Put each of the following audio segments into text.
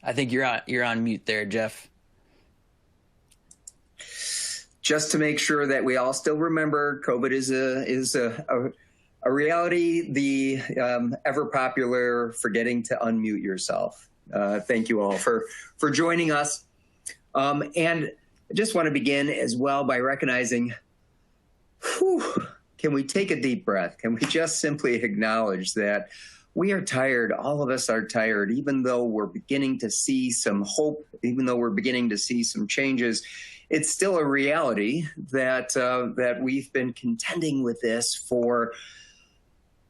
I think you're on mute there, Jeff. Just to make sure that we all still remember, COVID is a reality. The ever popular forgetting to unmute yourself. Thank you all for joining us. And I just want to begin as well by recognizing, can we take a deep breath? Can we just simply acknowledge that we are tired? All of us are tired, even though we're beginning to see some hope, even though we're beginning to see some changes. It's still a reality that that we've been contending with this for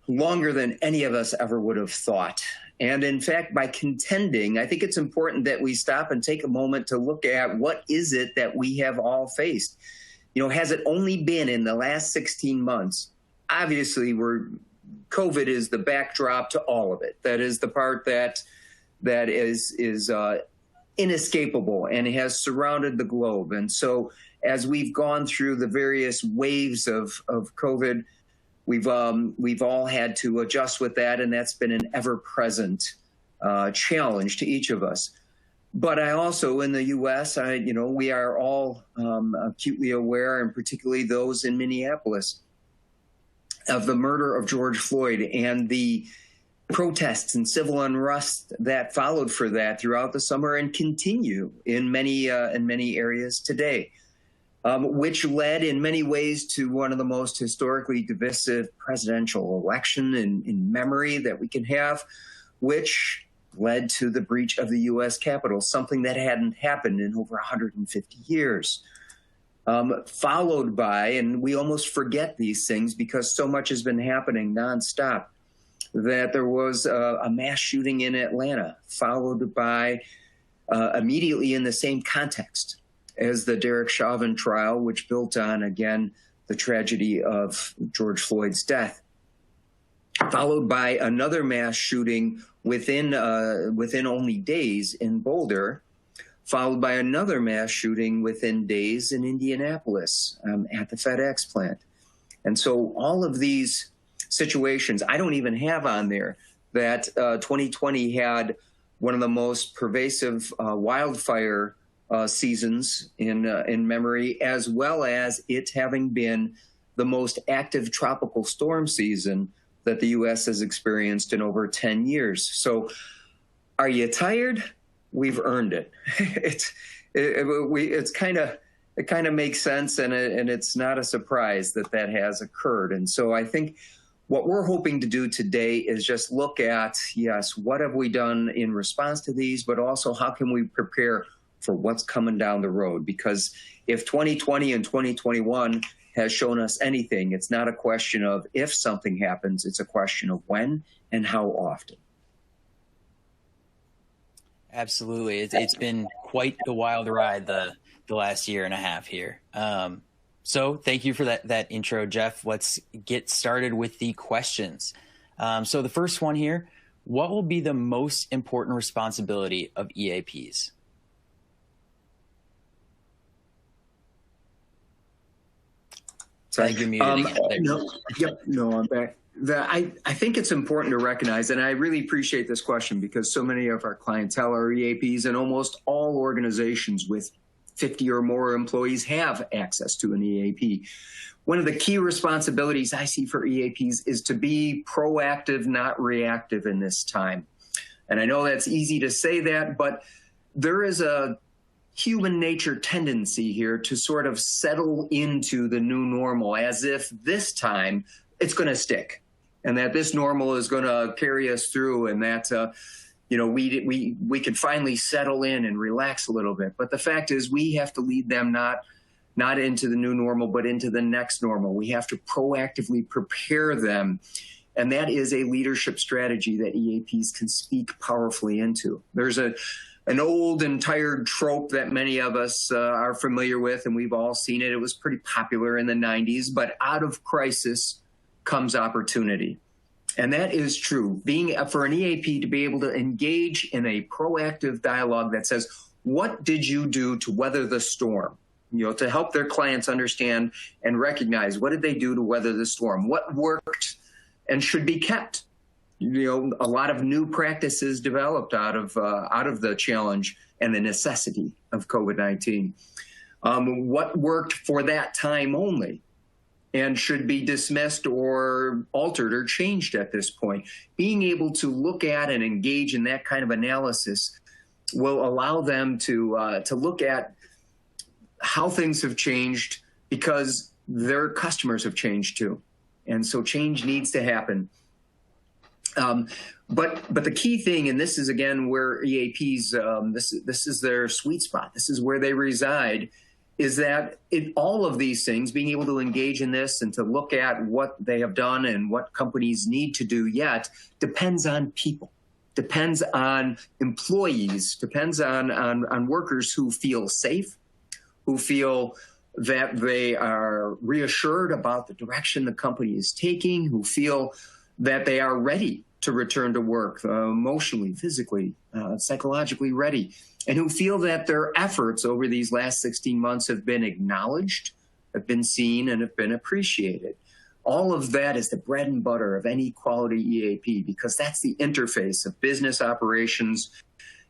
longer than any of us ever would have thought. And in fact, by contending, I think it's important that we stop and take a moment to look at what is it that we have all faced. You know, has it only been in the last 16 months? Obviously, COVID is the backdrop to all of it. That is the part that is inescapable and has surrounded the globe. And so as we've gone through the various waves of COVID, we've all had to adjust with that, and that's been an ever-present challenge to each of us. But I also, in the U.S., we are all acutely aware, and particularly those in Minneapolis, of the murder of George Floyd and the protests and civil unrest that followed for that throughout the summer and continue in many areas today, which led in many ways to one of the most historically divisive presidential election in memory that we can have, which led to the breach of the U.S. Capitol, something that hadn't happened in over 150 years. Followed by, and we almost forget these things because so much has been happening nonstop, that there was a mass shooting in Atlanta, followed by immediately in the same context as the Derek Chauvin trial, which built on, again, the tragedy of George Floyd's death, followed by another mass shooting within only days in Boulder, followed by another mass shooting within days in Indianapolis at the FedEx plant. And so all of these situations, I don't even have on there that 2020 had one of the most pervasive wildfire seasons in memory, as well as it having been the most active tropical storm season that the U.S. has experienced in over 10 years. So are you tired? We've earned it. It kind of makes sense, and it's not a surprise that has occurred. And so I think what we're hoping to do today is just look at, yes, what have we done in response to these, but also how can we prepare for what's coming down the road? Because if 2020 and 2021 has shown us anything, it's not a question of if something happens, it's a question of when and how often. Absolutely. It's been quite the wild ride the last year and a half here. So thank you for that intro, Jeff. Let's get started with the questions. So the first one here, what will be the most important responsibility of EAPs? So I think you're muted again. No, I'm back. I think it's important to recognize, and I really appreciate this question because so many of our clientele are EAPs, and almost all organizations with 50 or more employees have access to an EAP. One of the key responsibilities I see for EAPs is to be proactive, not reactive in this time. And I know that's easy to say that, but there is a human nature tendency here to sort of settle into the new normal as if this time it's going to stick and that this normal is going to carry us through, and that we can finally settle in and relax a little bit. But the fact is we have to lead them not into the new normal, but into the next normal. We have to proactively prepare them. And that is a leadership strategy that EAPs can speak powerfully into. There's an old and tired trope that many of us are familiar with, and we've all seen it. It was pretty popular in the 90s, but out of crisis comes opportunity. And that is true. For an EAP to be able to engage in a proactive dialogue that says, what did you do to weather the storm? To help their clients understand and recognize what did they do to weather the storm? What worked and should be kept? A lot of new practices developed out of the challenge and the necessity of COVID-19. What worked for that time only and should be dismissed or altered or changed at this point. Being able to look at and engage in that kind of analysis will allow them to look at how things have changed, because their customers have changed too. And so change needs to happen. But the key thing, and this is again where EAPs, this is their sweet spot, this is where they reside, is that in all of these things, being able to engage in this and to look at what they have done and what companies need to do yet depends on people, depends on employees, depends on workers who feel safe, who feel that they are reassured about the direction the company is taking, who feel that they are ready to return to work, emotionally, physically, psychologically ready, and who feel that their efforts over these last 16 months have been acknowledged, have been seen, and have been appreciated. All of that is the bread and butter of any quality EAP, because that's the interface of business operations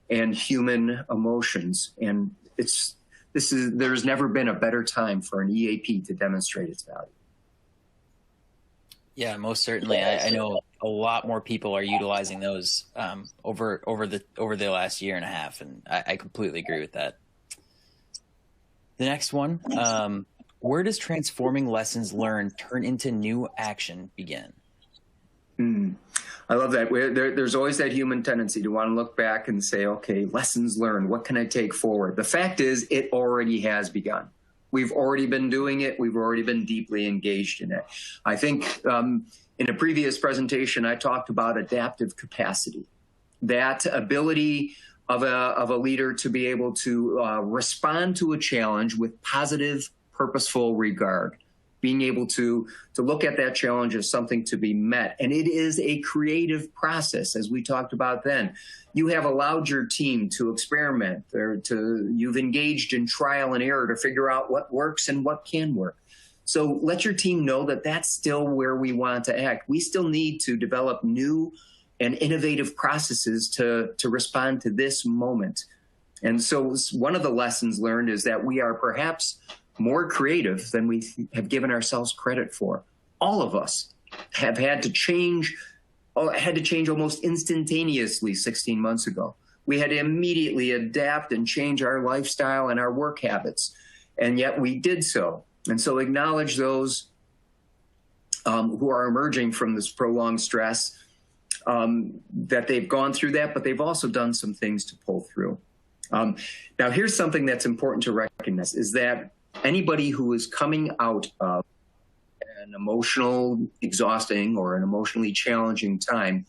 and human emotions. And there's never been a better time for an EAP to demonstrate its value. Yeah, most certainly. I know a lot more people are utilizing those over the last year and a half, and I completely agree with that. The next one, where does transforming lessons learned turn into new action begin? I love that. There's always that human tendency to want to look back and say, okay, lessons learned, what can I take forward? The fact is, it already has begun. We've already been doing it. We've already been deeply engaged in it. I think in a previous presentation, I talked about adaptive capacity, that ability of a leader to be able to respond to a challenge with positive, purposeful regard, being able to look at that challenge as something to be met. And it is a creative process, as we talked about then. You have allowed your team to experiment, you've engaged in trial and error to figure out what works and what can work. So let your team know that that's still where we want to act. We still need to develop new and innovative processes to respond to this moment. And so one of the lessons learned is that we are perhaps more creative than we have given ourselves credit for. All of us have had to change almost instantaneously 16 months ago. We had to immediately adapt and change our lifestyle and our work habits, and yet we did so. And so acknowledge those who are emerging from this prolonged stress, that they've gone through that, but they've also done some things to pull through. Now, here's something that's important to recognize, is that anybody who is coming out of an emotional, exhausting, or an emotionally challenging time,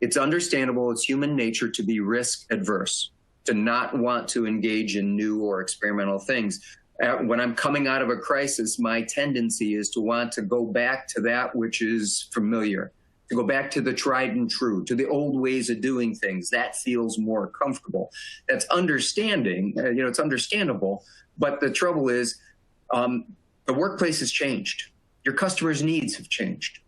it's understandable, it's human nature to be risk adverse, to not want to engage in new or experimental things. When I'm coming out of a crisis, my tendency is to want to go back to that which is familiar, to go back to the tried and true, to the old ways of doing things. That feels more comfortable. That's understanding, it's understandable. But the trouble is, the workplace has changed. Your customers' needs have changed.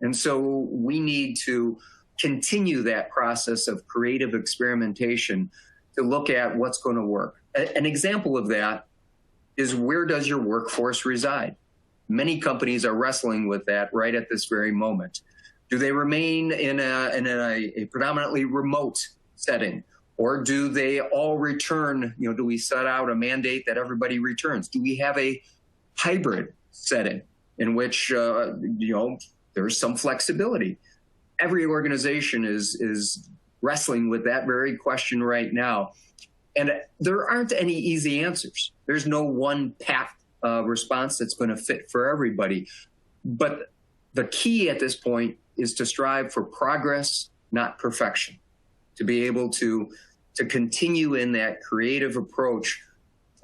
And so we need to continue that process of creative experimentation to look at what's going to work. An example of that is, where does your workforce reside? Many companies are wrestling with that right at this very moment. Do they remain in a predominantly remote setting? Or do they all return? Do we set out a mandate that everybody returns? Do we have a hybrid setting in which, there's some flexibility? Every organization is wrestling with that very question right now. And there aren't any easy answers. There's no one path response that's going to fit for everybody. But the key at this point is to strive for progress, not perfection, to be able to continue in that creative approach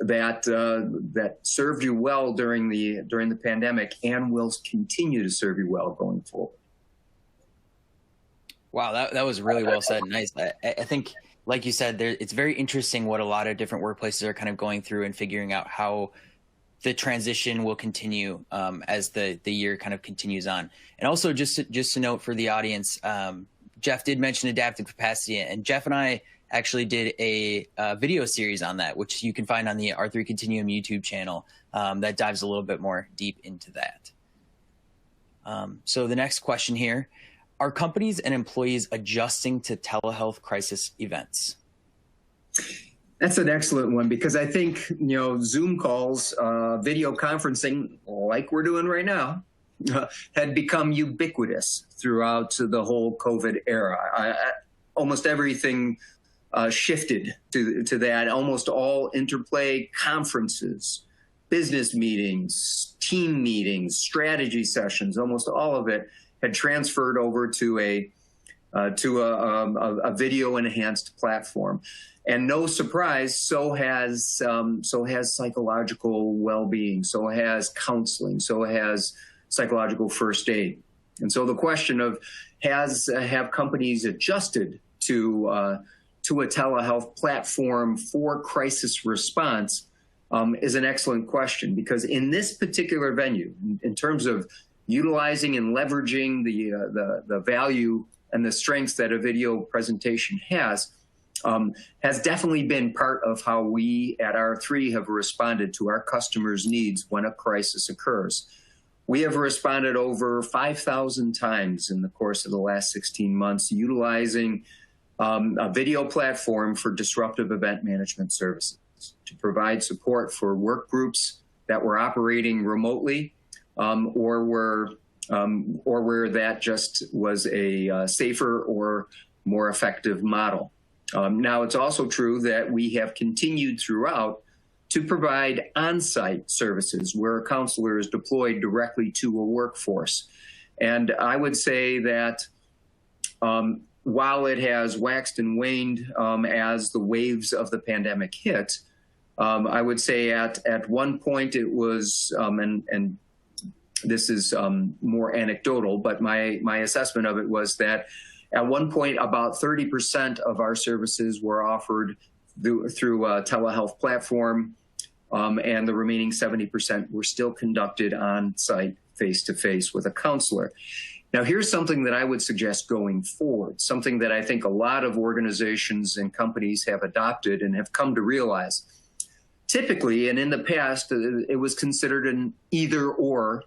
that served you well during the pandemic and will continue to serve you well going forward. Wow, that was really well said. Nice. I think, like you said, it's very interesting what a lot of different workplaces are kind of going through and figuring out how the transition will continue as the year kind of continues on. And also just to note for the audience, Jeff did mention adaptive capacity, and Jeff and I actually did a video series on that, which you can find on the R3 Continuum YouTube channel that dives a little bit more deep into that. So the next question here, are companies and employees adjusting to telehealth crisis events? That's an excellent one, because I think, Zoom calls, video conferencing, like we're doing right now, had become ubiquitous throughout the whole COVID era. Almost everything shifted to that. Almost all interplay conferences, business meetings, team meetings, strategy sessions, almost all of it had transferred over to a video enhanced platform. And no surprise, so has psychological well-being, so has counseling, so has psychological first aid. And so the question of have companies adjusted to a telehealth platform for crisis response is an excellent question, because in this particular venue, in terms of utilizing and leveraging the value and the strengths that a video presentation has definitely been part of how we at R3 have responded to our customers' needs when a crisis occurs. We have responded over 5,000 times in the course of the last 16 months, utilizing a video platform for disruptive event management services to provide support for work groups that were operating remotely, or where that just was a safer or more effective model. Now, it's also true that we have continued throughout to provide on-site services where a counselor is deployed directly to a workforce. And I would say that while it has waxed and waned as the waves of the pandemic hit, I would say at one point it was, and this is more anecdotal, but my assessment of it was that at one point, about 30% of our services were offered through a telehealth platform, and the remaining 70% were still conducted on site, face-to-face with a counselor. Now, here's something that I would suggest going forward, something that I think a lot of organizations and companies have adopted and have come to realize. Typically, and in the past, it was considered an either-or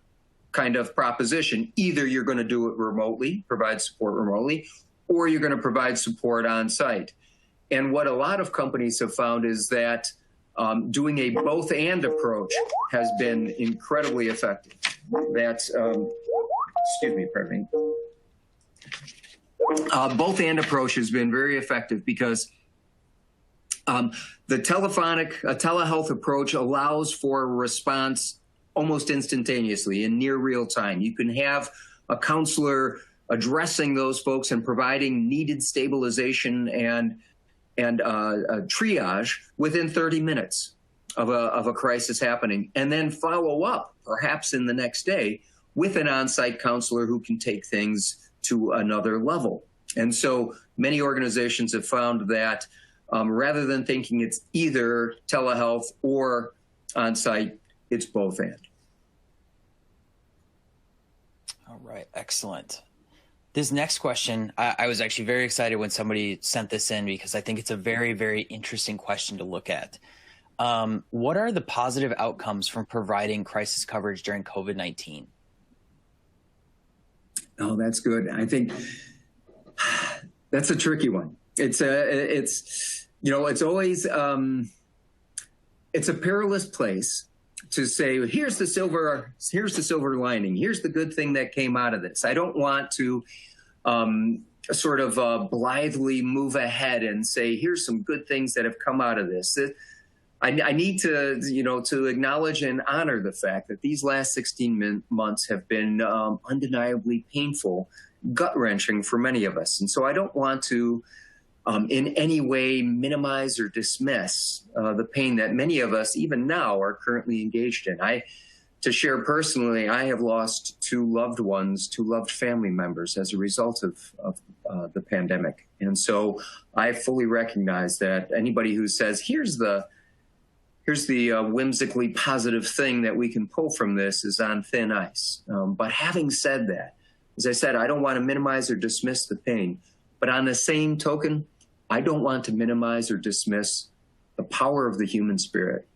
kind of proposition. Either you're going to do it remotely, provide support remotely, or you're going to provide support on site. And what a lot of companies have found is that doing a both and approach has been incredibly effective. That's, excuse me, pardon me. Both and approach has been very effective because the telehealth approach allows for a response almost instantaneously in near real time. You can have a counselor addressing those folks and providing needed stabilization and a triage within 30 minutes of a crisis happening, and then follow up perhaps in the next day with an on-site counselor who can take things to another level. And so many organizations have found that rather than thinking it's either telehealth or on-site, it's both and. All right, excellent. This next question, I was actually very excited when somebody sent this in because I think it's a very, very interesting question to look at. What are the positive outcomes from providing crisis coverage during COVID-19? Oh, that's good. I think that's a tricky one. It's always it's a perilous place to say, here's the silver lining. Here's the good thing that came out of this. I don't want to sort of blithely move ahead and say, here's some good things that have come out of this. I need to, to acknowledge and honor the fact that these last 16 months have been undeniably painful, gut-wrenching for many of us. And so I don't want to in any way minimize or dismiss the pain that many of us, even now, are currently engaged in. To share personally, I have lost two loved family members as a result of the pandemic. And so I fully recognize that anybody who says, here's the here's the whimsically positive thing that we can pull from this is on thin ice. But having said that, as I said, I don't want to minimize or dismiss the pain. But on the same token, I don't want to minimize or dismiss the power of the human spirit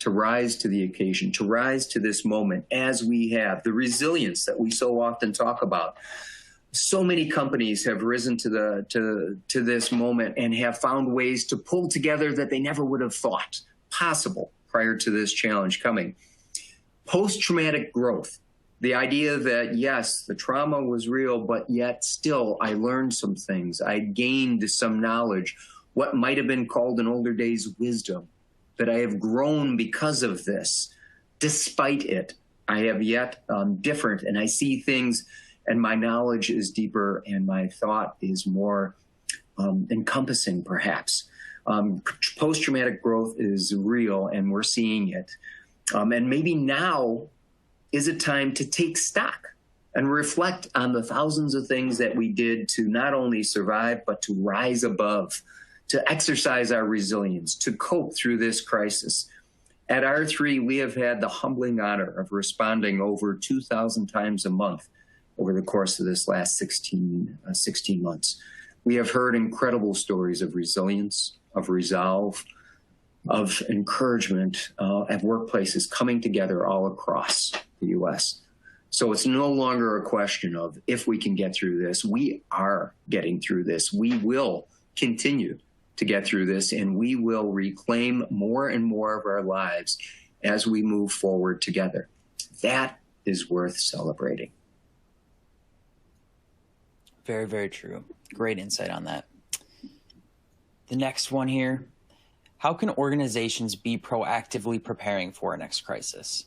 to rise to the occasion, to rise to this moment as we have, the resilience that we so often talk about. So many companies have risen to this moment and have found ways to pull together that they never would have thought possible prior to this challenge coming. Post-traumatic growth, the idea that, yes, the trauma was real, but yet still I learned some things. I gained some knowledge, what might have been called in older days wisdom, that I have grown because of this. Despite it, I have yet different, and I see things, and my knowledge is deeper, and my thought is more encompassing, perhaps. Post-traumatic growth is real, and we're seeing it. And maybe now is a time to take stock and reflect on the thousands of things that we did to not only survive, but to rise above, to exercise our resilience, to cope through this crisis. At R3, we have had the humbling honor of responding over 2,000 times a month over the course of this last 16 months. We have heard incredible stories of resilience, of resolve, of encouragement at workplaces coming together all across the U.S. So it's no longer a question of if we can get through this. We are getting through this. We will continue to get through this, and we will reclaim more and more of our lives as we move forward together. That is worth celebrating. Very, very true. Great insight on that. The next one here. How can organizations be proactively preparing for our next crisis?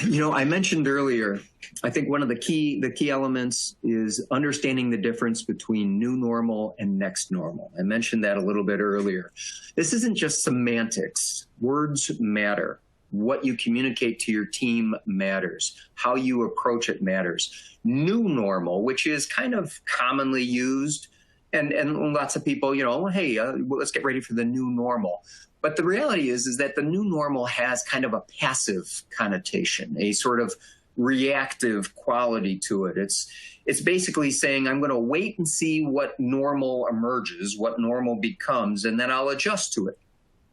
You know, I mentioned earlier, I think one of the key elements is understanding the difference between new normal and next normal. I mentioned that a little bit earlier. This isn't just semantics. Words matter. What you communicate to your team matters. How you approach it matters. New normal, which is kind of commonly used, and lots of people, you know, hey, let's get ready for the new normal. But the reality is that the new normal has kind of a passive connotation, a sort of reactive quality to it. It's basically saying, I'm going to wait and see what normal emerges, what normal becomes, and then I'll adjust to it.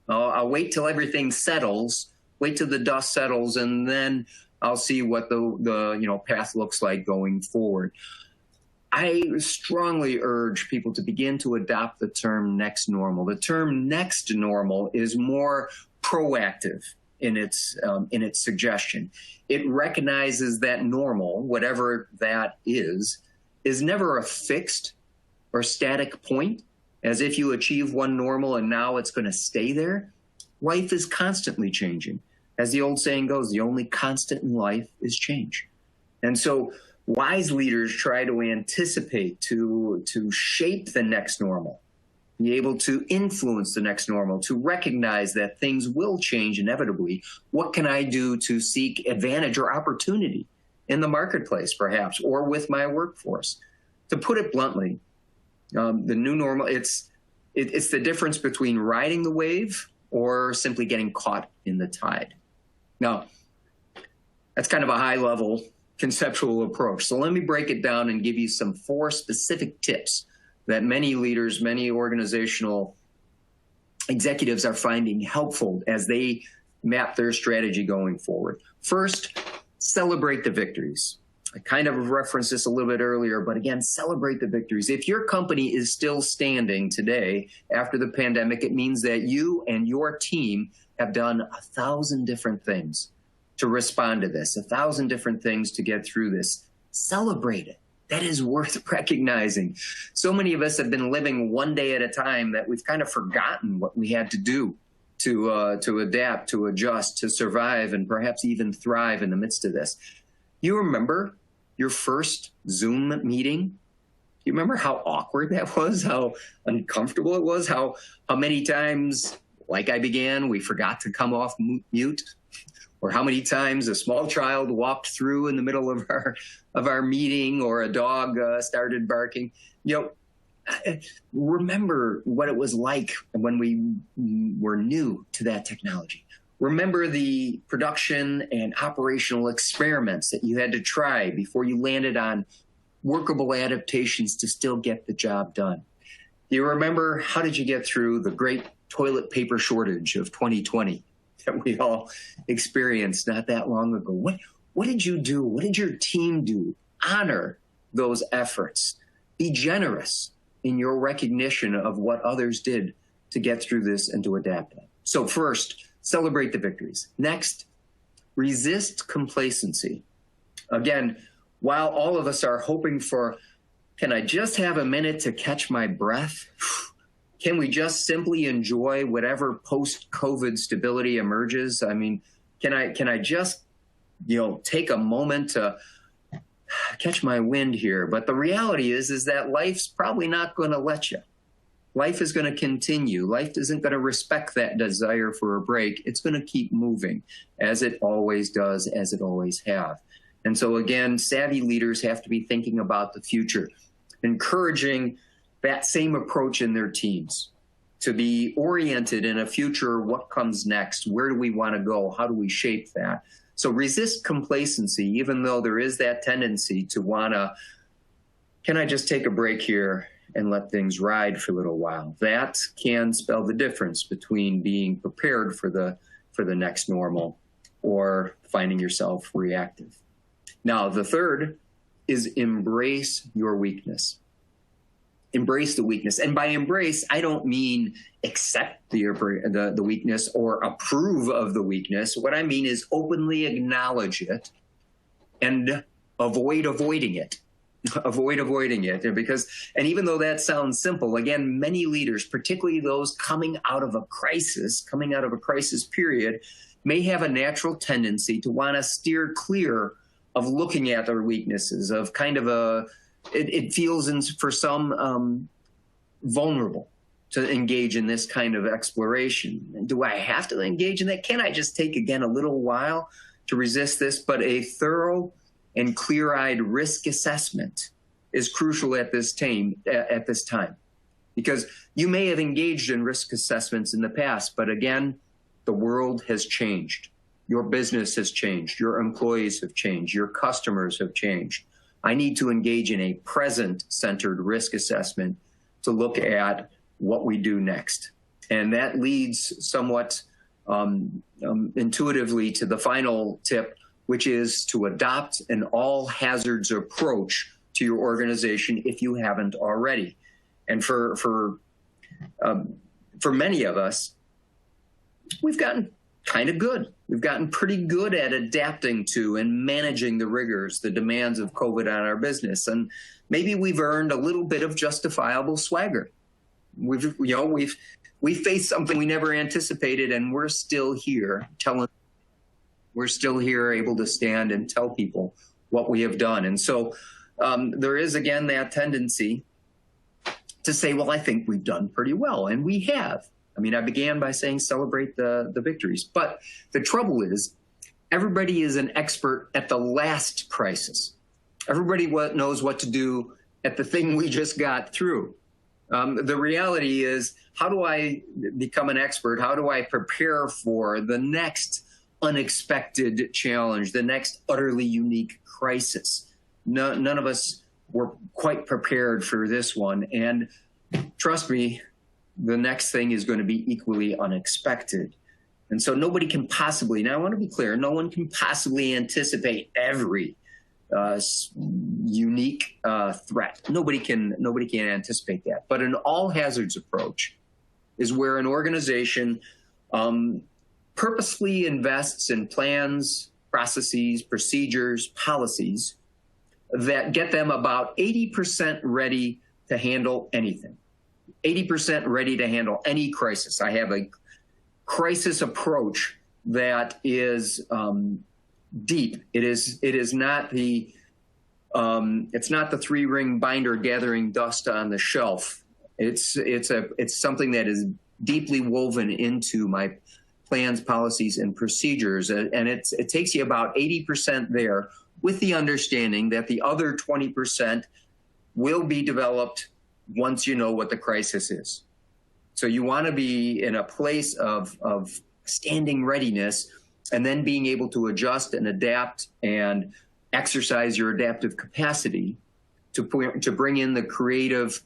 I'll wait till everything settles, wait till the dust settles, and then I'll see what the path looks like going forward. I strongly urge people to begin to adopt the term next normal. The term next normal is more proactive in its suggestion. It recognizes that normal, whatever that is never a fixed or static point, as if you achieve one normal and now it's going to stay there. Life is constantly changing. As the old saying goes, the only constant in life is change. And so wise leaders try to anticipate, to shape the next normal, be able to influence the next normal, to recognize that things will change inevitably. What can I do to seek advantage or opportunity in the marketplace, perhaps, or with my workforce? To put it bluntly, the new normal, it's the difference between riding the wave or simply getting caught in the tide. Now, that's kind of a high-level conceptual approach. So let me break it down and give you some 4 specific tips that many leaders, many organizational executives are finding helpful as they map their strategy going forward. First, celebrate the victories. I kind of referenced this a little bit earlier, but again, celebrate the victories. If your company is still standing today after the pandemic, it means that you and your team have done 1,000 different things to respond to this, 1,000 different things to get through this. Celebrate it. That is worth recognizing. So many of us have been living one day at a time that we've kind of forgotten what we had to do to adapt, to adjust, to survive, and perhaps even thrive in the midst of this. You remember your first Zoom meeting? You remember how awkward that was, how uncomfortable it was, how many times, like I began, we forgot to come off mute? Or how many times a small child walked through in the middle of our meeting, or a dog started barking. You know, remember what it was like when we were new to that technology. Remember the production and operational experiments that you had to try before you landed on workable adaptations to still get the job done. You remember, how did you get through the great toilet paper shortage of 2020 that we all experienced not that long ago? What did you do? What did your team do? Honor those efforts. Be generous in your recognition of what others did to get through this and to adapt it. So first, celebrate the victories. Next, resist complacency. Again, while all of us are hoping for, can I just have a minute to catch my breath? Can we just simply enjoy whatever post-COVID stability emerges? I mean, can I just, take a moment to catch my wind here? But the reality is that life's probably not going to let you. Life is going to continue. Life isn't going to respect that desire for a break. It's going to keep moving, as it always does, as it always have. And so again, savvy leaders have to be thinking about the future, encouraging that same approach in their teams, to be oriented in a future, what comes next? Where do we want to go? How do we shape that? So resist complacency, even though there is that tendency to want to, can I just take a break here and let things ride for a little while? That can spell the difference between being prepared for the next normal or finding yourself reactive. Now, the third is embrace your weakness. Embrace the weakness. And by embrace, I don't mean accept the weakness or approve of the weakness. What I mean is openly acknowledge it and avoid avoiding it. Avoid avoiding it. And even though that sounds simple, again, many leaders, particularly those coming out of a crisis period, may have a natural tendency to want to steer clear of looking at their weaknesses, of kind of it feels for some vulnerable to engage in this kind of exploration. Do I have to engage in that? Can I just take, again, a little while to resist this? But a thorough and clear-eyed risk assessment is crucial at this time, because you may have engaged in risk assessments in the past, but again, the world has changed. Your business has changed. Your employees have changed. Your customers have changed. I need to engage in a present-centered risk assessment to look at what we do next. And that leads somewhat intuitively to the final tip, which is to adopt an all-hazards approach to your organization if you haven't already. And for many of us, we've gotten kind of good. We've gotten pretty good at adapting to and managing the rigors, the demands of COVID on our business. And maybe we've earned a little bit of justifiable swagger. We've faced something we never anticipated, and we're still here able to stand and tell people what we have done. And so there is, again, that tendency to say, well, I think we've done pretty well. And we have. I mean, I began by saying celebrate the victories. But the trouble is, everybody is an expert at the last crisis. Everybody knows what to do at the thing we just got through. The reality is, how do I become an expert? How do I prepare for the next unexpected challenge, the next utterly unique crisis? None of us were quite prepared for this one. And trust me, the next thing is going to be equally unexpected. And so nobody can possibly, now I want to be clear, no one can possibly anticipate every unique threat. Nobody can anticipate that. But an all hazards approach is where an organization purposely invests in plans, processes, procedures, policies that get them about 80% ready to handle anything. 80% ready to handle any crisis. I have a crisis approach that is deep. It's not the 3-ring binder gathering dust on the shelf. It's something that is deeply woven into my plans, policies, and procedures, and it takes you about 80% there, with the understanding that the other 20% will be developed once you know what the crisis is. So you want to be in a place of standing readiness, and then being able to adjust and adapt and exercise your adaptive capacity to bring in the creative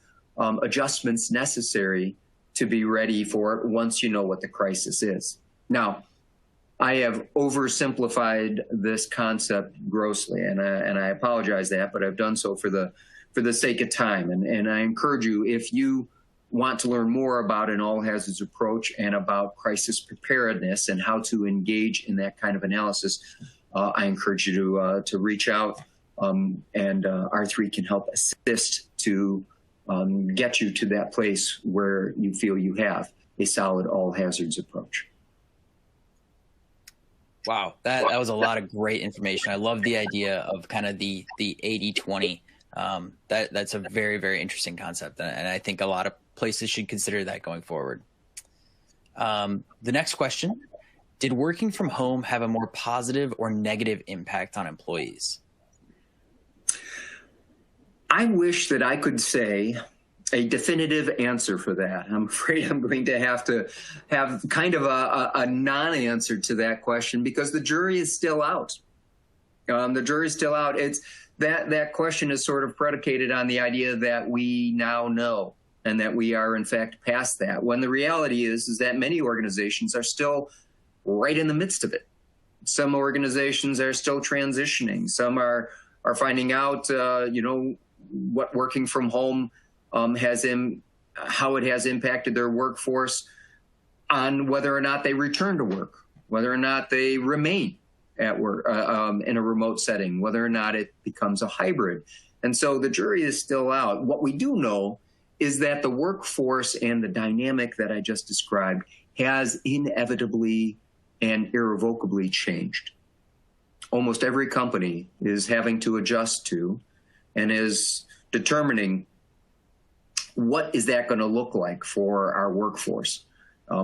adjustments necessary to be ready for it once you know what the crisis is. Now, I have oversimplified this concept grossly, and I apologize that, but I've done so for the sake of time. And I encourage you, if you want to learn more about an all hazards approach and about crisis preparedness and how to engage in that kind of analysis, I encourage you to reach out, and R3 can help assist to get you to that place where you feel you have a solid all hazards approach. Wow, that was a lot of great information. I love the idea of kind of the 80-20. That's a very, very interesting concept, and I think a lot of places should consider that going forward. The next question: did working from home have a more positive or negative impact on employees? I wish that I could say a definitive answer for that. I'm afraid I'm going to have kind of a non-answer to that question, because the jury is still out. The jury is still out. It's that question is sort of predicated on the idea that we now know, and that we are in fact past that, when the reality is that many organizations are still right in the midst of it. Some organizations are still transitioning. Some are finding out, what working from home how it has impacted their workforce, on whether or not they return to work, whether or not they remain at work in a remote setting, whether or not it becomes a hybrid. And so the jury is still out. What we do know is that the workforce and the dynamic that I just described has inevitably and irrevocably changed. Almost every company is having to adjust to and is determining, what is that going to look like for our workforce?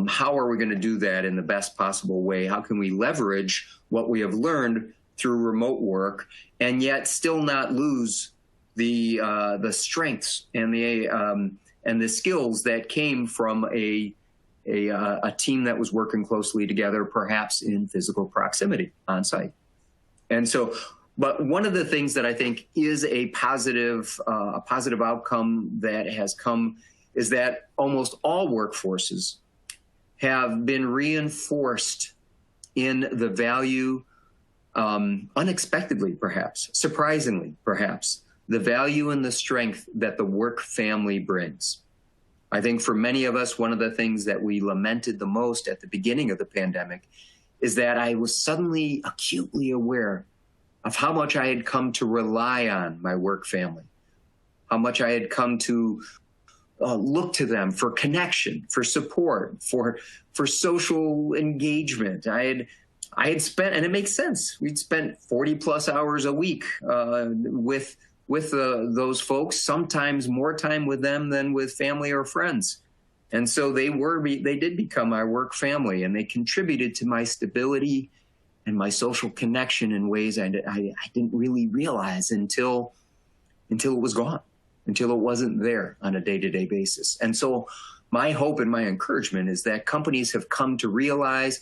How are we going to do that in the best possible way? How can we leverage what we have learned through remote work and yet still not lose the strengths and the skills that came from a team that was working closely together, perhaps in physical proximity on site? And so, but one of the things that I think is a positive outcome that has come is that almost all workforces have been reinforced in the value, unexpectedly perhaps, surprisingly perhaps, the value and the strength that the work family brings. I think for many of us, one of the things that we lamented the most at the beginning of the pandemic is that I was suddenly acutely aware of how much I had come to rely on my work family, how much I had come to look to them for connection, for support, for social engagement. I had spent, and it makes sense, we'd spent 40 plus hours a week with those folks, sometimes more time with them than with family or friends. And so they did become my work family, and they contributed to my stability and my social connection in ways I didn't really realize until it was gone, until it wasn't there on a day-to-day basis. And so my hope and my encouragement is that companies have come to realize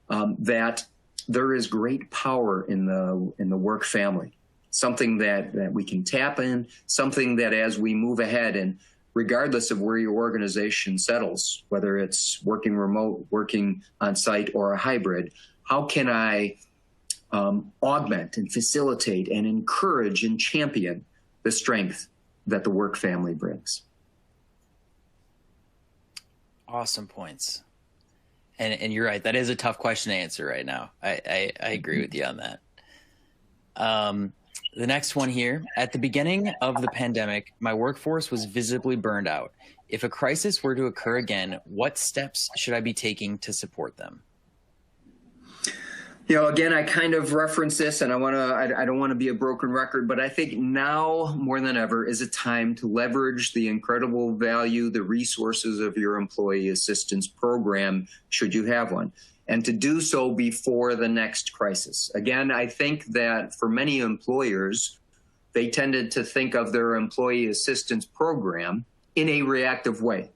that there is great power in the work family, something that we can tap in, something that as we move ahead, and regardless of where your organization settles, whether it's working remote, working on site, or a hybrid, how can I augment and facilitate and encourage and champion the strength that the work family brings? Awesome points. And you're right. That is a tough question to answer right now. I agree with you on that. The next one here: at the beginning of the pandemic, my workforce was visibly burned out. If a crisis were to occur again, what steps should I be taking to support them? Again, I kind of reference this, and I don't want to be a broken record, but I think now more than ever is a time to leverage the incredible value, the resources of your employee assistance program, should you have one, and to do so before the next crisis. Again, I think that for many employers, they tended to think of their employee assistance program in a reactive way.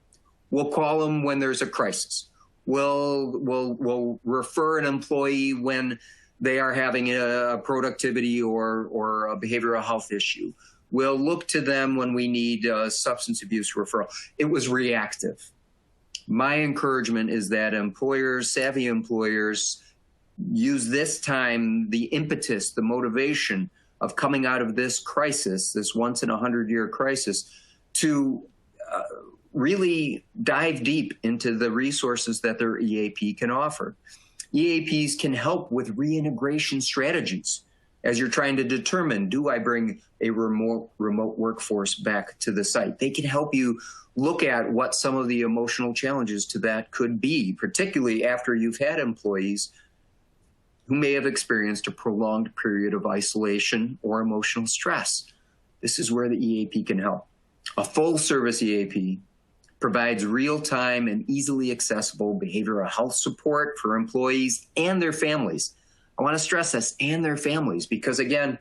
We'll call them when there's a crisis. We'll refer an employee when they are having a productivity or a behavioral health issue. We'll look to them when we need substance abuse referral. It was reactive. My encouragement is that employers, savvy employers, use this time, the impetus, the motivation of coming out of this crisis, this once in 100-year crisis, to really dive deep into the resources that their EAP can offer. EAPs can help with reintegration strategies as you're trying to determine, do I bring a remote workforce back to the site? They can help you look at what some of the emotional challenges to that could be, particularly after you've had employees who may have experienced a prolonged period of isolation or emotional stress. This is where the EAP can help. A full-service EAP provides real-time and easily accessible behavioral health support for employees and their families. I want to stress this, and their families, because again,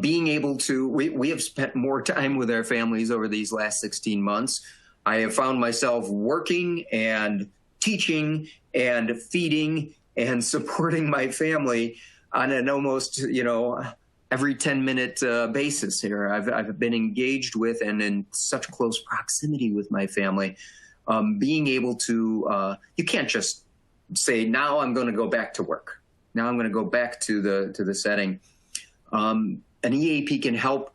being able to, we have spent more time with our families over these last 16 months. I have found myself working and teaching and feeding and supporting my family on an almost, every 10-minute basis here. I've been engaged with and in such close proximity with my family. Being able to, you can't just say, now I'm going to go back to work. Now I'm going to go back to the setting. An EAP can help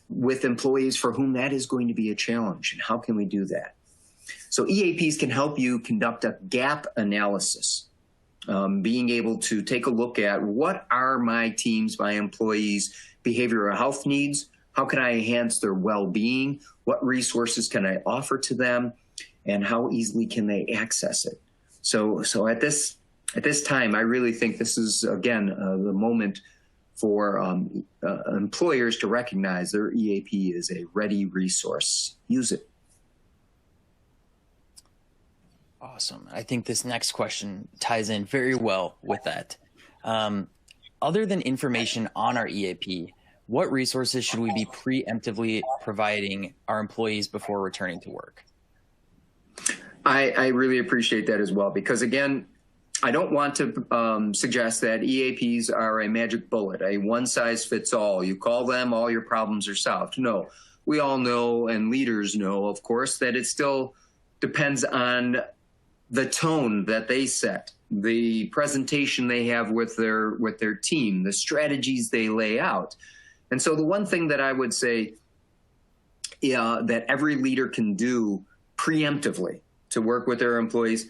with employees for whom that is going to be a challenge. And how can we do that? So EAPs can help you conduct a gap analysis, being able to take a look at what are my teams, my employees' behavioral health needs? How can I enhance their well-being? What resources can I offer to them? And how easily can they access it? So at this time, I really think this is, again, the moment for employers to recognize their EAP is a ready resource. Use it. Awesome. I think this next question ties in very well with that. Other than information on our EAP, what resources should we be preemptively providing our employees before returning to work? I really appreciate that as well, because again, I don't want to suggest that EAPs are a magic bullet, a one-size-fits-all. You call them, all your problems are solved. No, we all know, and leaders know, of course, that it still depends on the tone that they set, the presentation they have with their team, the strategies they lay out. And so the one thing that I would say that every leader can do preemptively to work with their employees,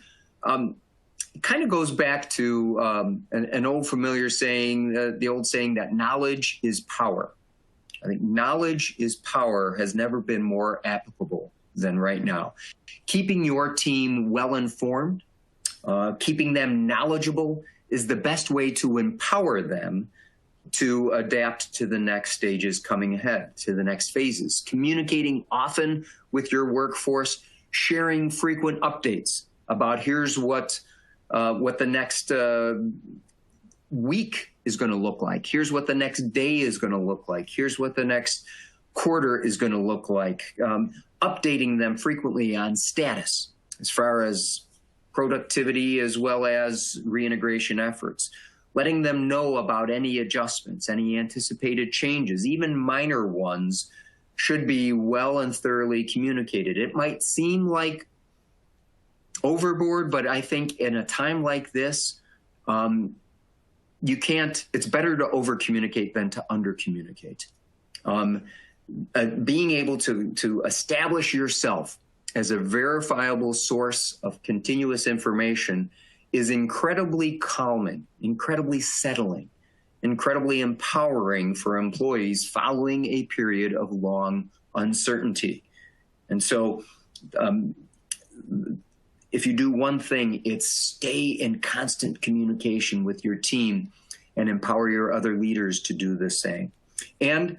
it kind of goes back to an old familiar saying, the old saying that knowledge is power. I think knowledge is power has never been more applicable than right now. Keeping your team well informed, keeping them knowledgeable is the best way to empower them to adapt to the next stages coming ahead, to the next phases. Communicating often with your workforce, sharing frequent updates about here's what the next week is going to look like. Here's what the next day is going to look like. Here's what the next quarter is going to look like. Updating them frequently on status as far as productivity as well as reintegration efforts. Letting them know about any adjustments, any anticipated changes, even minor ones, should be well and thoroughly communicated. It might seem like overboard, but I think in a time like this, it's better to over-communicate than to under-communicate. Being able to establish yourself as a verifiable source of continuous information is incredibly calming, incredibly settling, incredibly empowering for employees following a period of long uncertainty. And so if you do one thing, it's stay in constant communication with your team and empower your other leaders to do the same. And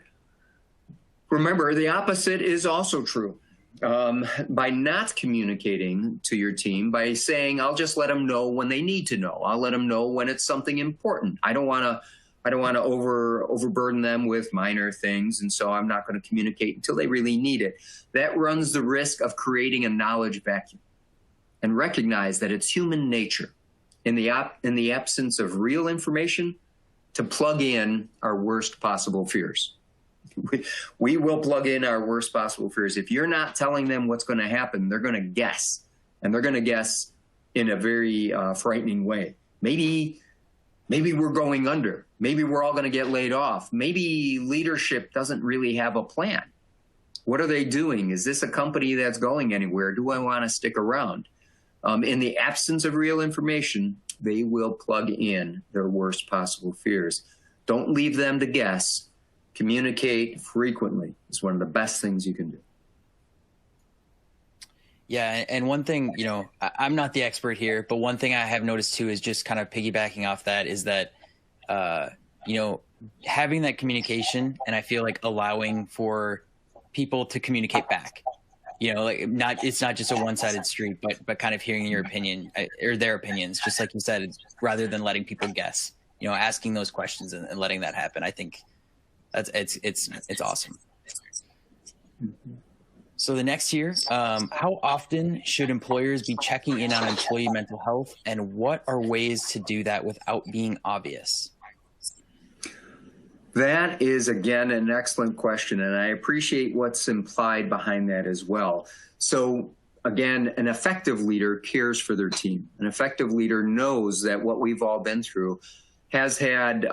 remember, the opposite is also true. By not communicating to your team, by saying, I'll just let them know when they need to know. I'll let them know when it's something important. I don't want to I don't want to overburden them with minor things, and so I'm not going to communicate until they really need it. That runs the risk of creating a knowledge vacuum. And recognize that it's human nature in the absence of real information to plug in our worst possible fears. We will plug in our worst possible fears. If you're not telling them what's going to happen, they're going to guess, and they're going to guess in a very frightening way. Maybe we're going under. Maybe we're all going to get laid off. Maybe leadership doesn't really have a plan. What are they doing? Is this a company that's going anywhere? Do I want to stick around? In the absence of real information, they will plug in their worst possible fears. Don't leave them to guess. Communicate frequently is one of the best things you can do. Yeah. And one thing, I'm not the expert here, but one thing I have noticed too is just kind of piggybacking off that is that, having that communication, and I feel like allowing for people to communicate back. It's not just a one-sided street, but kind of hearing your opinion or their opinions, just like you said, rather than letting people guess, asking those questions and letting that happen. I think it's awesome. So the next year, how often should employers be checking in on employee mental health, and what are ways to do that without being obvious? That is, again, an excellent question, and I appreciate what's implied behind that as well. So, again, an effective leader cares for their team. An effective leader knows that what we've all been through has had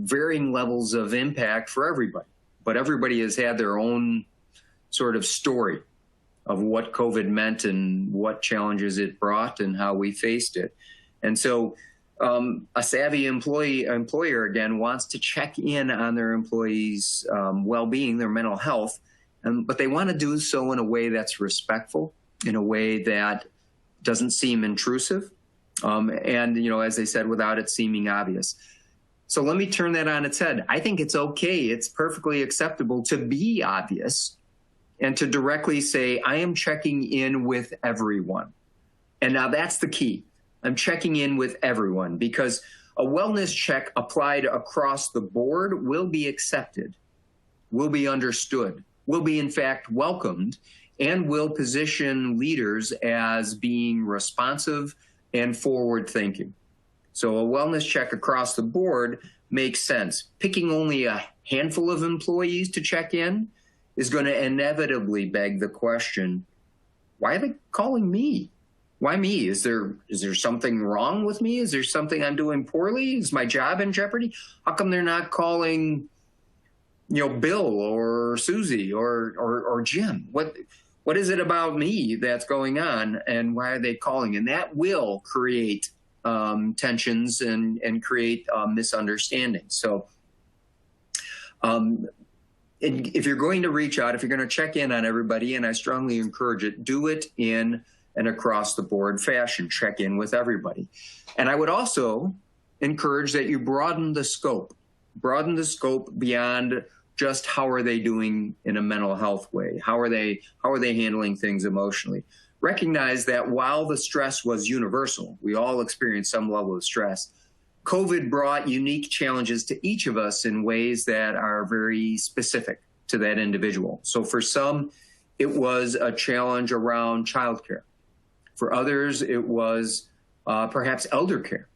varying levels of impact for everybody, but everybody has had their own sort of story of what COVID meant and what challenges it brought and how we faced it. And so, a savvy employer, again, wants to check in on their employees' well-being, their mental health, but they want to do so in a way that's respectful, in a way that doesn't seem intrusive, and, as they said, without it seeming obvious. So let me turn that on its head. I think it's okay. It's perfectly acceptable to be obvious and to directly say, I am checking in with everyone. And now that's the key. I'm checking in with everyone, because a wellness check applied across the board will be accepted, will be understood, will be in fact welcomed, and will position leaders as being responsive and forward thinking. So a wellness check across the board makes sense. Picking only a handful of employees to check in is going to inevitably beg the question, why are they calling me? Why me? Is there something wrong with me? Is there something I'm doing poorly? Is my job in jeopardy? How come they're not calling, Bill or Susie or Jim? What is it about me that's going on, and why are they calling? And that will create tensions and create misunderstandings. So if you're going to reach out, if you're going to check in on everybody, and I strongly encourage it, do it in an across-the-board fashion. Check in with everybody. And I would also encourage that you broaden the scope beyond just how are they doing in a mental health way? How are they handling things emotionally? Recognize that while the stress was universal, we all experienced some level of stress, COVID brought unique challenges to each of us in ways that are very specific to that individual. So for some, it was a challenge around childcare. For others, it was perhaps elder care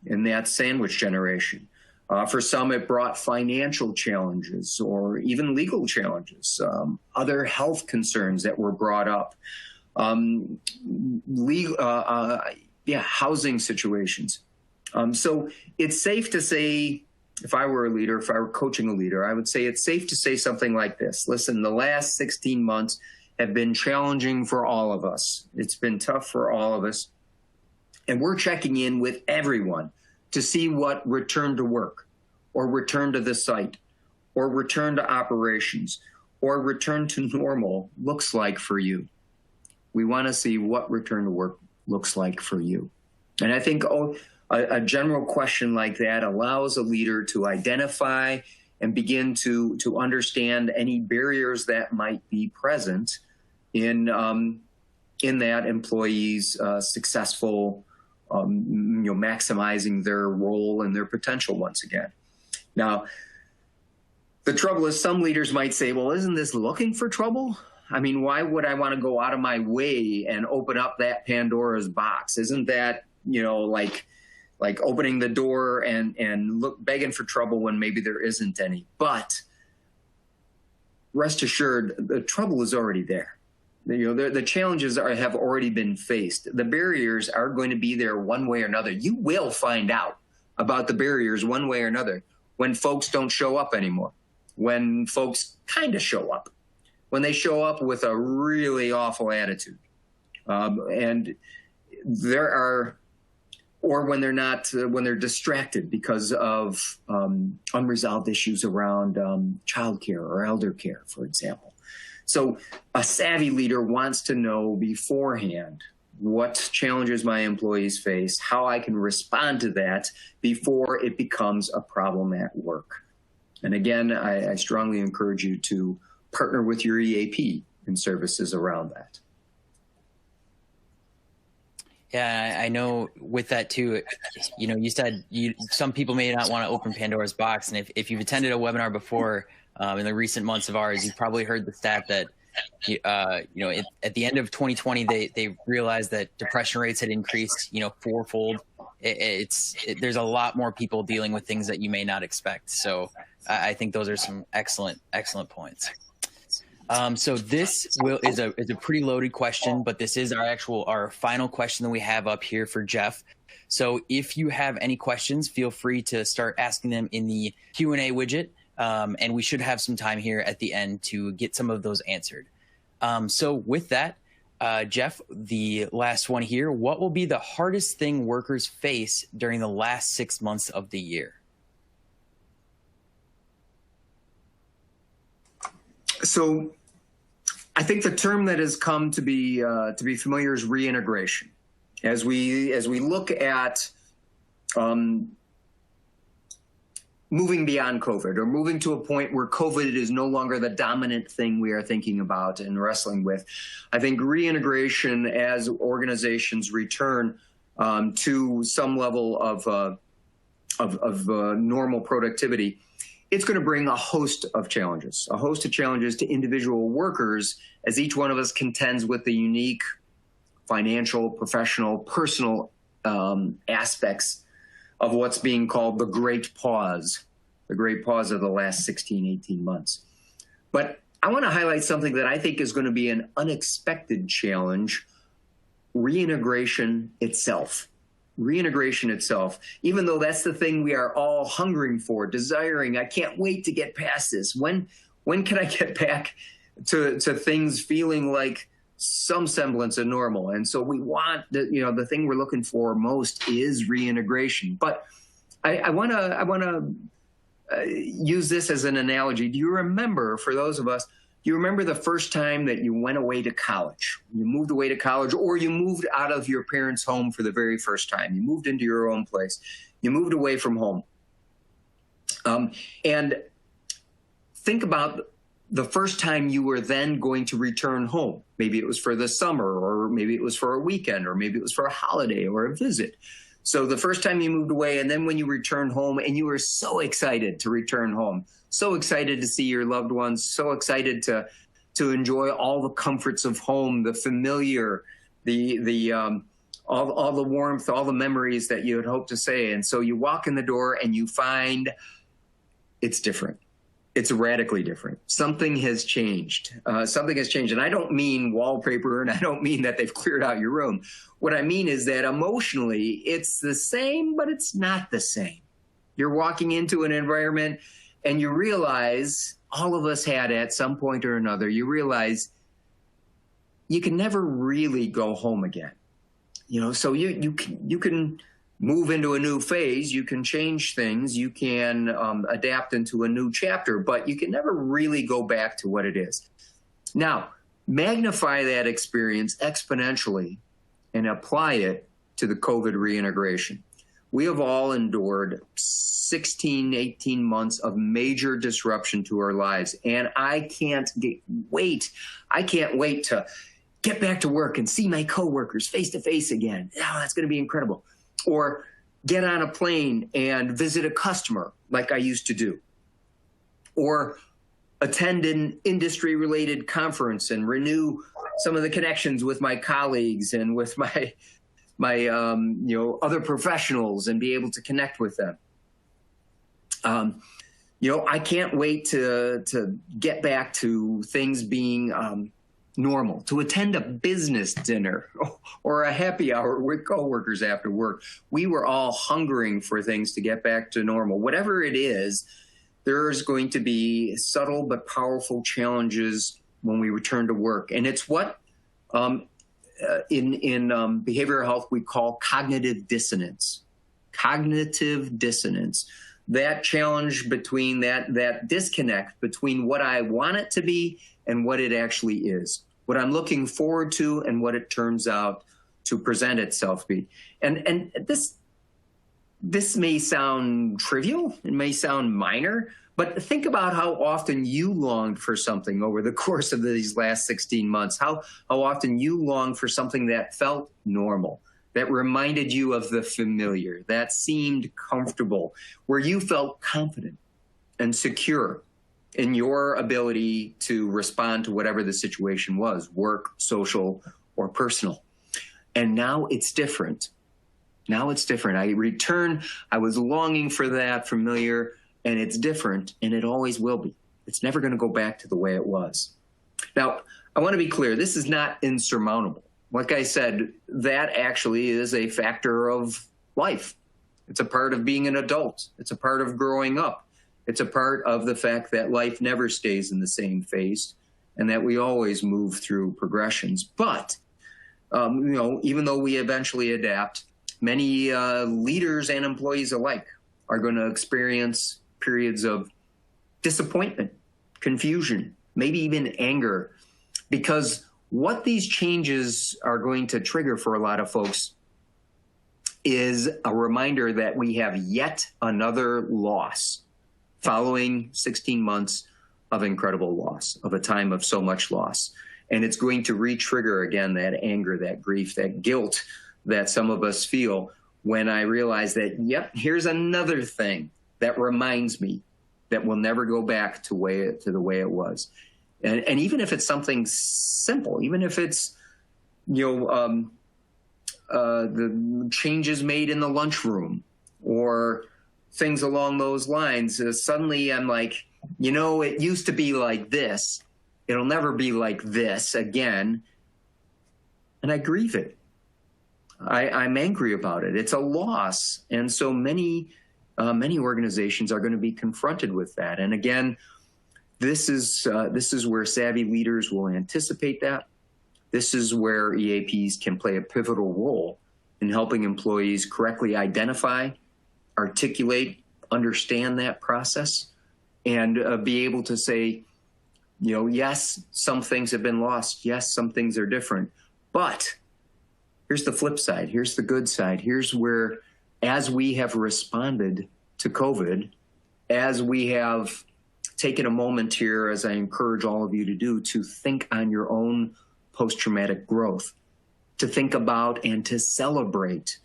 in that sandwich generation. For some, it brought financial challenges or even legal challenges, other health concerns that were brought up, housing situations. So it's safe to say, if I were a leader, if I were coaching a leader, I would say it's safe to say something like this. Listen, the last 16 months have been challenging for all of us. It's been tough for all of us. And we're checking in with everyone to see what return to work or return to the site or return to operations or return to normal looks like for you. We want to see what return to work looks like for you. And I think a general question like that allows a leader to identify and begin to understand any barriers that might be present in that employee's successful, maximizing their role and their potential once again. Now, the trouble is some leaders might say, well, isn't this looking for trouble? I mean, why would I want to go out of my way and open up that Pandora's box? Isn't that, like opening the door and begging for trouble when maybe there isn't any? But rest assured, the trouble is already there. The challenges have already been faced. The barriers are going to be there one way or another. You will find out about the barriers one way or another when folks don't show up anymore, when folks kind of show up, when they show up with a really awful attitude. And there are, or when they're not, when they're distracted because of unresolved issues around childcare or elder care, for example. So a savvy leader wants to know beforehand what challenges my employees face, how I can respond to that before it becomes a problem at work. And again, I strongly encourage you to partner with your EAP and services around that. Yeah, I know with that too, you said some people may not want to open Pandora's box. And if you've attended a webinar before in the recent months of ours, you've probably heard the stat that, at the end of 2020, they realized that depression rates had increased, fourfold. There's a lot more people dealing with things that you may not expect. So I think those are some excellent points. So this is a pretty loaded question, but this is our final question that we have up here for Jeff. So if you have any questions, feel free to start asking them in the Q&A widget. And we should have some time here at the end to get some of those answered. So with that, Jeff, the last one here, what will be the hardest thing workers face during the last 6 months of the year? So I think the term that has come to be familiar is reintegration. As we look at moving beyond COVID, or moving to a point where COVID is no longer the dominant thing we are thinking about and wrestling with, I think reintegration as organizations return to some level of normal productivity, it's going to bring a host of challenges to individual workers as each one of us contends with the unique financial, professional, personal aspects of what's being called the great pause of the last 16, 18 months. But I want to highlight something that I think is going to be an unexpected challenge: reintegration itself. Reintegration itself, even though that's the thing we are all hungering for, desiring. I can't wait to get past this. When can I get back to things feeling like some semblance of normal? And so we want the thing we're looking for most is reintegration. But I want to use this as an analogy. Do you remember, for those of us, do you remember the first time that you went away to college? You moved away to college, or you moved out of your parents' home for the very first time. You moved into your own place. You moved away from home. And think about the first time you were then going to return home. Maybe it was for the summer, or maybe it was for a weekend, or maybe it was for a holiday or a visit. So the first time you moved away, and then when you returned home, and you were so excited to return home, so excited to see your loved ones, so excited to enjoy all the comforts of home, the familiar, all the warmth, all the memories that you had hoped to say. And so you walk in the door and you find it's different. It's radically different. Something has changed. And I don't mean wallpaper, and I don't mean that they've cleared out your room. What I mean is that emotionally, it's the same, but it's not the same. You're walking into an environment and you realize, all of us had at some point or another, you realize you can never really go home again. So you can move into a new phase, you can change things, you can adapt into a new chapter, but you can never really go back to what it is. Now, magnify that experience exponentially and apply it to the COVID reintegration. We have all endured 16, 18 months of major disruption to our lives, and I can't wait to get back to work and see my coworkers face to face again. Oh, that's going to be incredible. Or get on a plane and visit a customer like I used to do, or attend an industry-related conference and renew some of the connections with my colleagues and with my other professionals and be able to connect with them. I can't wait to get back to things being normal, to attend a business dinner or a happy hour with coworkers after work. We were all hungering for things to get back to normal. Whatever it is, there's going to be subtle but powerful challenges when we return to work. And it's what in behavioral health we call cognitive dissonance. Cognitive dissonance. That challenge between that disconnect between what I want it to be and what it actually is, what I'm looking forward to and what it turns out to present itself to be. And this may sound trivial, it may sound minor, but think about how often you longed for something over the course of these last 16 months, how often you longed for something that felt normal, that reminded you of the familiar, that seemed comfortable, where you felt confident and secure in your ability to respond to whatever the situation was, work, social, or personal. And now it's different. Now it's different. I was longing for that familiar, and it's different, and it always will be. It's never going to go back to the way it was. Now, I want to be clear, this is not insurmountable. Like I said, that actually is a factor of life. It's a part of being an adult. It's a part of growing up. It's a part of the fact that life never stays in the same phase and that we always move through progressions. But, even though we eventually adapt, many leaders and employees alike are going to experience periods of disappointment, confusion, maybe even anger, because what these changes are going to trigger for a lot of folks is a reminder that we have yet another loss following 16 months of incredible loss, of a time of so much loss. And it's going to re-trigger again that anger, that grief, that guilt that some of us feel when I realize that, yep, here's another thing that reminds me that we'll never go back to the way it was. And even if it's something simple, even if it's, the changes made in the lunchroom or things along those lines, suddenly I'm like, it used to be like this. It'll never be like this again. And I grieve it. I'm angry about it. It's a loss. And so many organizations are going to be confronted with that. And again, this is where savvy leaders will anticipate that. This is where EAPs can play a pivotal role in helping employees correctly identify, articulate, understand that process, and be able to say, yes, some things have been lost. Yes, some things are different. But here's the flip side. Here's the good side. Here's where, as we have responded to COVID, as we have taken a moment here, as I encourage all of you to do, to think on your own post-traumatic growth, to think about and to celebrate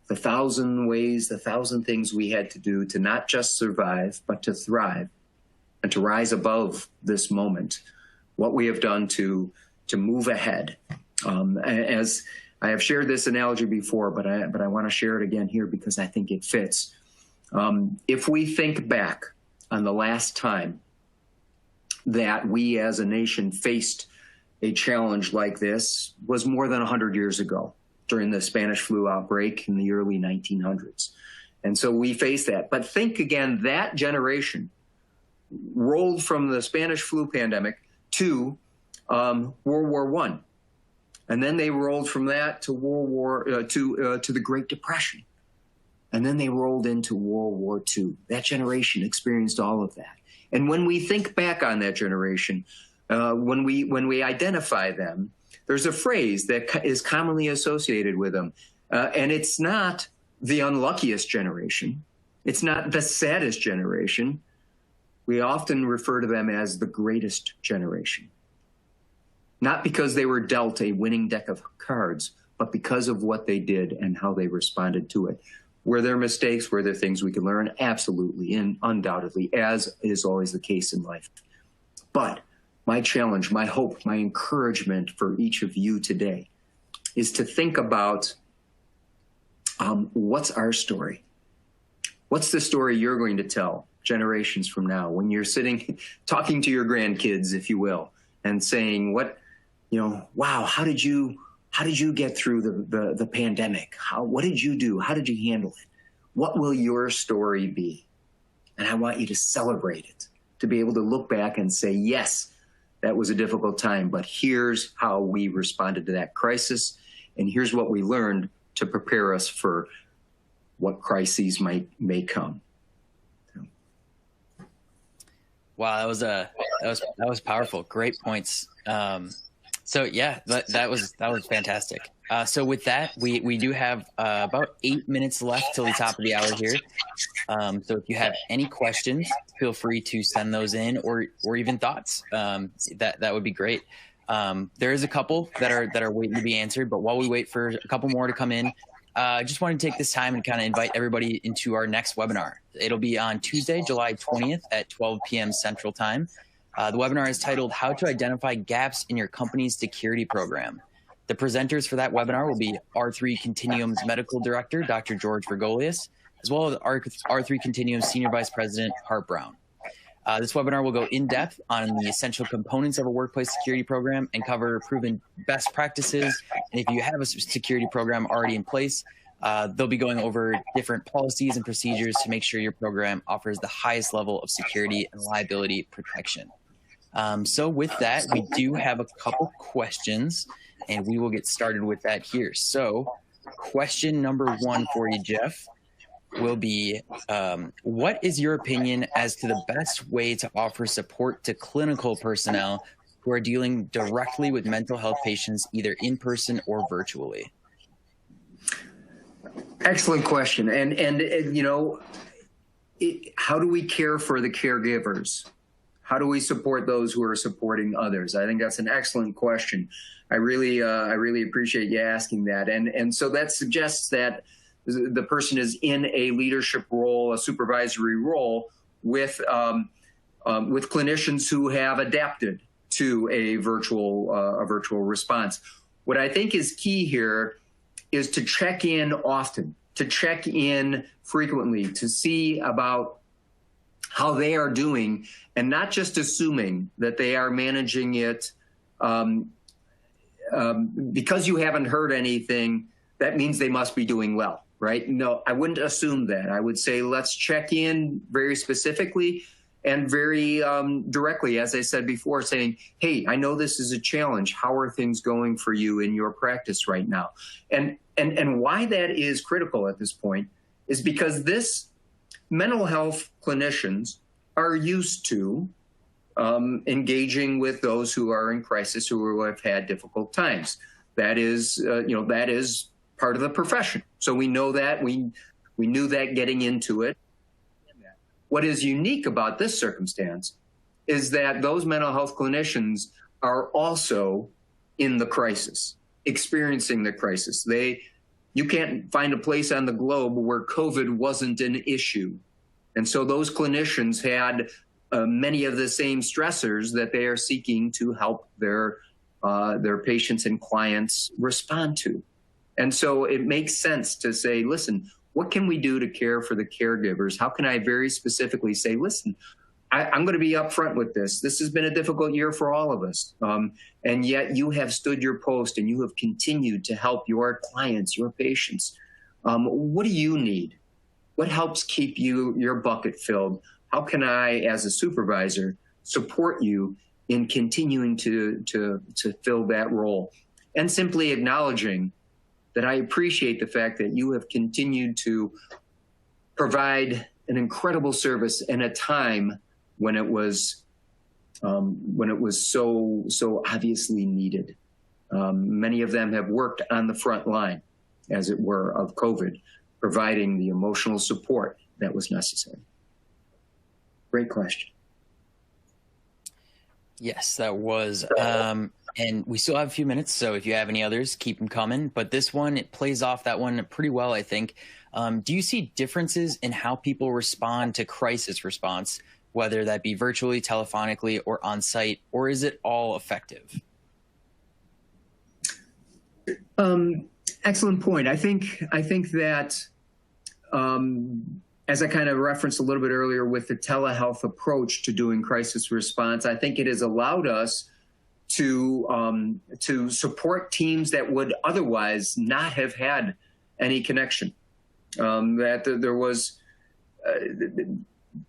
the 1,000 ways, the 1,000 things we had to do to not just survive, but to thrive and to rise above this moment, what we have done to move ahead. As I have shared this analogy before, but I want to share it again here because I think it fits. If we think back on the last time that we as a nation faced a challenge like this, was more than 100 years ago during the Spanish flu outbreak in the early 1900s. And so we faced that. But think again, that generation rolled from the Spanish flu pandemic to World War I. And then they rolled from that to to the Great Depression. And then they rolled into World War II. That generation experienced all of that. And when we think back on that generation, when we identify them, there's a phrase that is commonly associated with them. And it's not the unluckiest generation. It's not the saddest generation. We often refer to them as the greatest generation. Not because they were dealt a winning deck of cards, but because of what they did and how they responded to it. Were there mistakes? Were there things we could learn? Absolutely and undoubtedly, as is always the case in life. But my challenge, my hope, my encouragement for each of you today is to think about what's our story? What's the story you're going to tell generations from now when you're sitting talking to your grandkids, if you will, and saying, wow, how did you get through the pandemic? What did you do? How did you handle it? What will your story be? And I want you to celebrate it, to be able to look back and say, yes, that was a difficult time, but here's how we responded to that crisis. And here's what we learned to prepare us for what crises may come. Wow, that was powerful. Great points. So yeah, that was fantastic. So with that, we do have about 8 minutes left till the top of the hour here. So if you have any questions, feel free to send those in, or even thoughts. That would be great. There is a couple that are waiting to be answered, but while we wait for a couple more to come in, I just want to take this time and kind of invite everybody into our next webinar. It'll be on Tuesday, July 20th at 12 p.m. Central Time. The webinar is titled How to Identify Gaps in Your Company's Security Program. The presenters for that webinar will be R3 Continuum's Medical Director, Dr. George Vergolius, as well as R3 Continuum's Senior Vice President, Hart Brown. This webinar will go in depth on the essential components of a workplace security program and cover proven best practices. And if you have a security program already in place, they'll be going over different policies and procedures to make sure your program offers the highest level of security and liability protection. So with that, we do have a couple questions, and we will get started with that here. So question number one for you, Jeff, will be, what is your opinion as to the best way to offer support to clinical personnel who are dealing directly with mental health patients, either in person or virtually? Excellent question. And how do we care for the caregivers? How do we support those who are supporting others? I think that's an excellent question. I really appreciate you asking that. And so that suggests that the person is in a leadership role, a supervisory role with clinicians who have adapted to a virtual response. What I think is key here is to check in often, to check in frequently, to see about how they are doing, and not just assuming that they are managing it because you haven't heard anything, that means they must be doing well, right? No, I wouldn't assume that. I would say let's check in very specifically and very directly, as I said before, saying, hey, I know this is a challenge. How are things going for you in your practice right now? And why that is critical at this point is because mental health clinicians are used to engaging with those who are in crisis, who have had difficult times. That is part of the profession. So we know that. We knew that getting into it. What is unique about this circumstance is that those mental health clinicians are also in the crisis, experiencing the crisis. You can't find a place on the globe where COVID wasn't an issue. And so those clinicians had many of the same stressors that they are seeking to help their patients and clients respond to. And so it makes sense to say, listen, what can we do to care for the caregivers? How can I very specifically say, listen, I'm going to be upfront with this. This has been a difficult year for all of us. And yet you have stood your post and you have continued to help your clients, your patients. What do you need? What helps keep your bucket filled? How can I, as a supervisor, support you in continuing to fill that role? And simply acknowledging that I appreciate the fact that you have continued to provide an incredible service in a time when it was so obviously needed. Many of them have worked on the front line, as it were, of COVID, providing the emotional support that was necessary. Great question. Yes, that was. And we still have a few minutes, so if you have any others, keep them coming. But this one, it plays off that one pretty well, I think. Do you see differences in how people respond to crisis response, whether that be virtually, telephonically, or on site, or is it all effective? Excellent point. I think that as I kind of referenced a little bit earlier with the telehealth approach to doing crisis response, I think it has allowed us to support teams that would otherwise not have had any connection. There was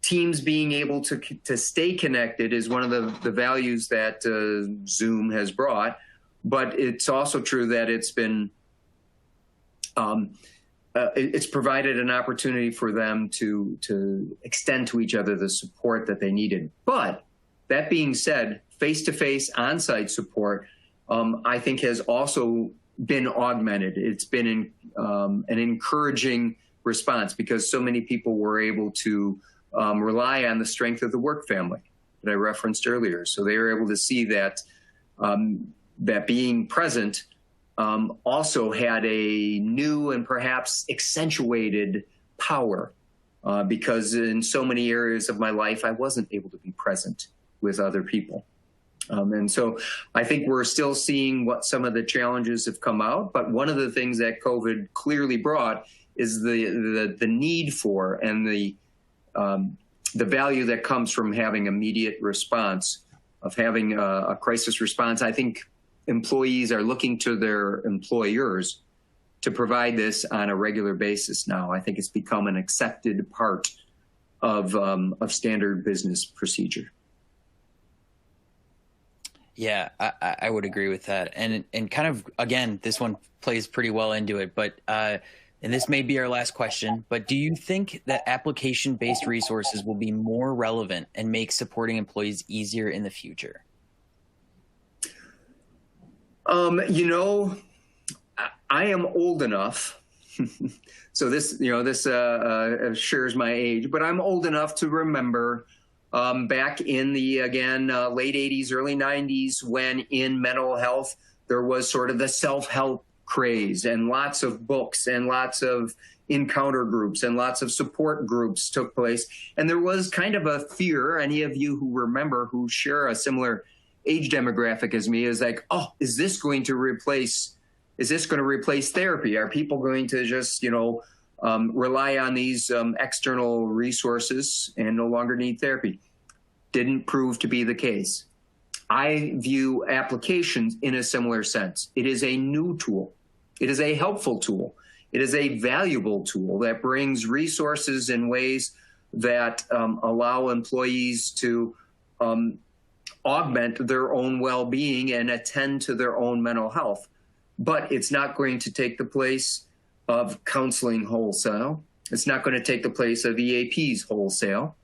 teams being able to stay connected is one of the values that Zoom has brought, but it's also true that it's provided an opportunity for them to extend to each other the support that they needed. But that being said, face-to-face on-site support, I think, has also been augmented. It's been an encouraging response because so many people were able to rely on the strength of the work family that I referenced earlier. So they were able to see that that being present also had a new and perhaps accentuated power because in so many areas of my life, I wasn't able to be present with other people. And so I think we're still seeing what some of the challenges have come out. But one of the things that COVID clearly brought is the need for and the value that comes from having immediate response, of having a crisis response. I think employees are looking to their employers to provide this on a regular basis now. I think it's become an accepted part of standard business procedure. Yeah, I would agree with that. And kind of, again, this one plays pretty well into it, but and this may be our last question, but do you think that application-based resources will be more relevant and make supporting employees easier in the future? I am old enough, so this shares my age, but I'm old enough to remember back in the, late 80s, early 90s, when in mental health, there was sort of the self-help craze and lots of books and lots of encounter groups and lots of support groups took place. And there was kind of a fear, any of you who remember, who share a similar age demographic as me, is like, oh, is this going to replace therapy? Are people going to just, rely on these external resources and no longer need therapy? Didn't prove to be the case. I view applications in a similar sense. It is a new tool. It is a helpful tool. It is a valuable tool that brings resources in ways that allow employees to augment their own well-being and attend to their own mental health. But it's not going to take the place of counseling wholesale. It's not going to take the place of EAPs wholesale.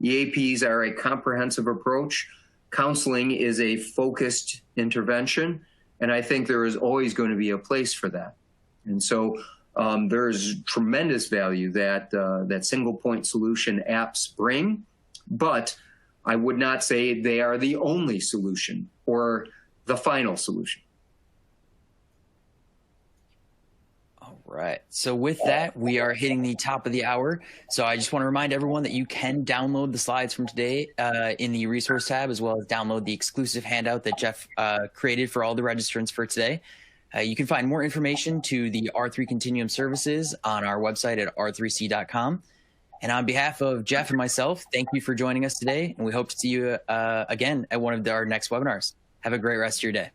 EAPs are a comprehensive approach. Counseling is a focused intervention, and I think there is always going to be a place for that. And so there's tremendous value that that single point solution apps bring, but I would not say they are the only solution or the final solution. Right. So with that, we are hitting the top of the hour. So I just want to remind everyone that you can download the slides from today in the resource tab, as well as download the exclusive handout that Jeff created for all the registrants for today. You can find more information to the R3 Continuum services on our website at r3c.com. And on behalf of Jeff and myself, thank you for joining us today. And we hope to see you again at one of our next webinars. Have a great rest of your day.